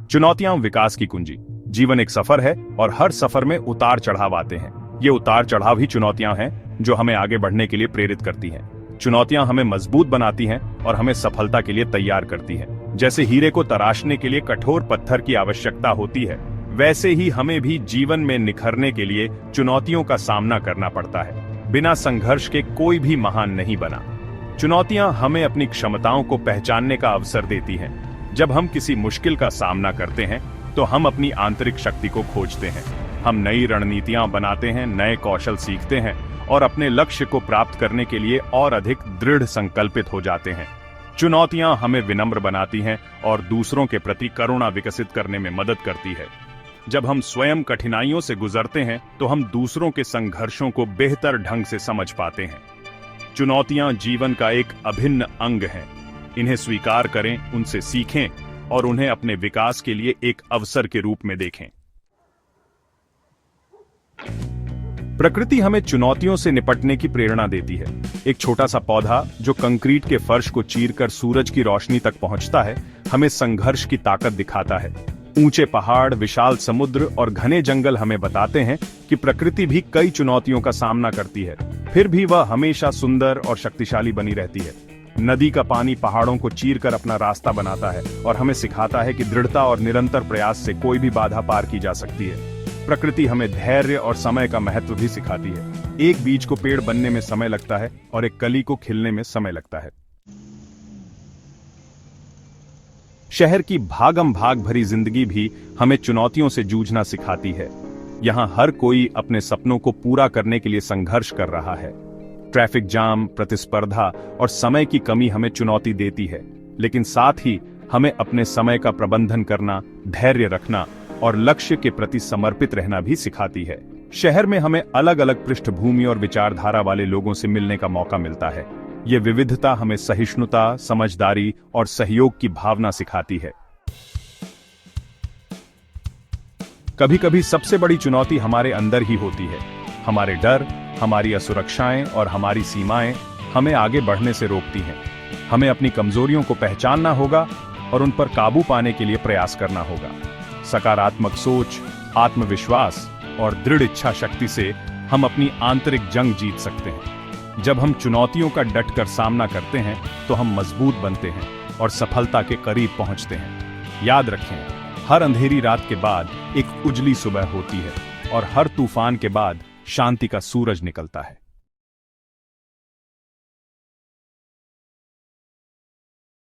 चुनौतियां विकास की कुंजी। जीवन एक सफर है और हर सफर में उतार चढ़ाव आते हैं। ये उतार चढ़ाव ही चुनौतियां हैं जो हमें आगे बढ़ने के लिए प्रेरित करती हैं। चुनौतियां हमें मजबूत बनाती हैं और हमें सफलता के लिए तैयार करती हैं। जैसे हीरे को तराशने के लिए कठोर पत्थर की आवश्यकता होती है, वैसे ही हमें भी जीवन में निखरने के लिए चुनौतियों का सामना करना पड़ता है। बिना संघर्ष के कोई भी महान नहीं बना। चुनौतियां हमें अपनी क्षमताओं को पहचानने का अवसर देती हैं। जब हम किसी मुश्किल का सामना करते हैं तो हम अपनी आंतरिक शक्ति को खोजते हैं। हम नई रणनीतियां बनाते हैं, नए कौशल सीखते हैं और अपने लक्ष्य को प्राप्त करने के लिए और अधिक दृढ़ संकल्पित हो जाते हैं। चुनौतियां हमें विनम्र बनाती हैं और दूसरों के प्रति करुणा विकसित करने में मदद करती है। जब हम स्वयं कठिनाइयों से गुजरते हैं तो हम दूसरों के संघर्षों को बेहतर ढंग से समझ पाते हैं। चुनौतियां जीवन का एक अभिन्न अंग हैं। इन्हें स्वीकार करें, उनसे सीखें और उन्हें अपने विकास के लिए एक अवसर के रूप में देखें। प्रकृति हमें चुनौतियों से निपटने की प्रेरणा देती है। एक छोटा सा पौधा जो कंक्रीट के फर्श को चीरकर सूरज की रोशनी तक पहुंचता है, हमें संघर्ष की ताकत दिखाता है। ऊंचे पहाड़, विशाल समुद्र और घने जंगल हमें बताते हैं कि प्रकृति भी कई चुनौतियों का सामना करती है, फिर भी वह हमेशा सुंदर और शक्तिशाली बनी रहती है। नदी का पानी पहाड़ों को चीरकर अपना रास्ता बनाता है और हमें सिखाता है कि दृढ़ता और निरंतर प्रयास से कोई भी बाधा पार की जा सकती है। प्रकृति हमें धैर्य और समय का महत्व भी सिखाती है। एक बीज को पेड़ बनने में समय लगता है और एक कली को खिलने में समय लगता है। शहर की भागम भाग भरी जिंदगी भी हमें चुनौतियों से जूझना सिखाती है। यहां हर कोई अपने सपनों को पूरा करने के लिए संघर्ष कर रहा है। ट्रैफिक जाम, प्रतिस्पर्धा और समय की कमी हमें चुनौती देती है, लेकिन साथ ही हमें अपने समय का प्रबंधन करना, धैर्य रखना और लक्ष्य के प्रति समर्पित रहना भी सिखाती है। शहर में हमें अलग अलग पृष्ठभूमि और विचारधारा वाले लोगों से मिलने का मौका मिलता है। ये विविधता हमें सहिष्णुता, समझदारी और सहयोग की भावना सिखाती है। कभी कभी सबसे बड़ी चुनौती हमारे अंदर ही होती है। हमारे डर, हमारी असुरक्षाएं और हमारी सीमाएं हमें आगे बढ़ने से रोकती हैं। हमें अपनी कमजोरियों को पहचानना होगा और उन पर काबू पाने के लिए प्रयास करना होगा। सकारात्मक सोच, आत्मविश्वास और दृढ़ इच्छा शक्ति से हम अपनी आंतरिक जंग जीत सकते हैं। जब हम चुनौतियों का डटकर सामना करते हैं तो हम मजबूत बनते हैं और सफलता के करीब पहुंचते हैं। याद रखें, हर अंधेरी रात के बाद एक उजली सुबह होती है और हर तूफान के बाद शांति का सूरज निकलता है।